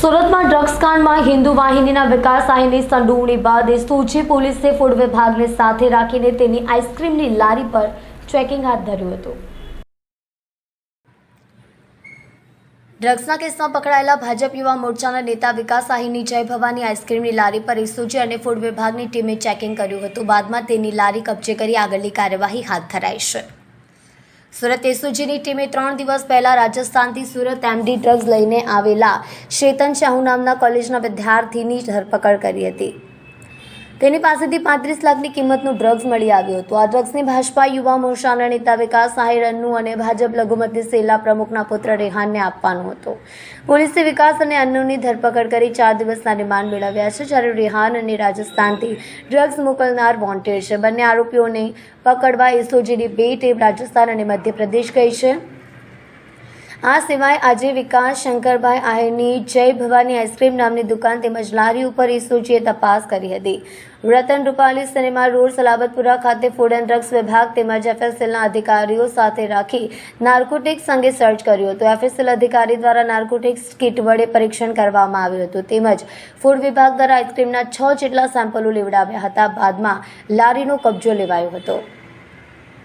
સુરતમાં ડ્રગ્સ કાંડમાં હિન્દુ વાહિનીના વિકાસ સાહીની સંડોવણી બાદ એસઓજી પોલીસે ફૂડ વિભાગને સાથે રાખીને તેની આઈસ્ક્રીમની લારી પર ચેકિંગ હાથ ધર્યું હતું। ડ્રગ્સના કેસમાં પકડાયેલા ભાજપ યુવા મોરચાના નેતા વિકાસ સાહીની જય ભવાની આઈસ્ક્રીમની લારી પર એસઓજી અને ફૂડ વિભાગની ટીમે ચેકિંગ કર્યું હતું। બાદમાં તેની લારી કબજે કરી આગળની કાર્યવાહી હાથ ધરાઈ છે। સુરત એસઓજીની ટીમે 3 દિવસ પહેલા રાજસ્થાનથી સુરત એમડી ડ્રગ્સ લઈને આવેલા શેતન શાહુ નામના કોલેજના વિદ્યાર્થીની ધરપકડ કરી હતી। તેની પાસેથી 35 લાખની કિંમતનું ડ્રગ્સ મળી આવ્યું હતું। આ ડ્રગ્સની ભાજપા યુવા મોરચાના નેતા વિકાસ સાહી રન્નુ અને ભાજપ લઘુમતી સેલના પ્રમુખના પુત્ર રેહાનને આપવાનો હતો। પોલીસે વિકાસ અને અન્નુની ધરપકડ કરી 4 દિવસના રિમાન્ડ મેળવ્યા છે, જ્યારે રેહાન અને રાજસ્થાનથી ડ્રગ્સ મોકલનાર વોન્ટેડ છે। બંને આરોપીઓને પકડવા એસઓજીની 2 ટીમ રાજસ્થાન અને મધ્યપ્રદેશ ગઈ છે। આ સિવાય આજે વિકાસ શંકરભાઈ આહિરની જય ભવાની આઈસ્ક્રીમ નામની દુકાન તેમજ લારી ઉપર એસઓજીએ તપાસ કરી હતી। રતન રૂપાલી સિનેમા રોડ સલાબતપુરા ખાતે ફૂડ એન્ડ ડ્રગ્સ વિભાગ તેમજ એફએસએલના અધિકારીઓ સાથે રાખી નાર્કોટિક્સ અંગે સર્ચ કર્યું હતું। એફએસએલ અધિકારી દ્વારા નાર્કોટિક્સ કિટ વડે પરીક્ષણ કરવામાં આવ્યું હતું તેમજ ફૂડ વિભાગ દ્વારા આઈસ્ક્રીમના 6 જેટલા સેમ્પલો લેવડાવ્યા હતા। બાદમાં લારીનો કબજો લેવાયો હતો।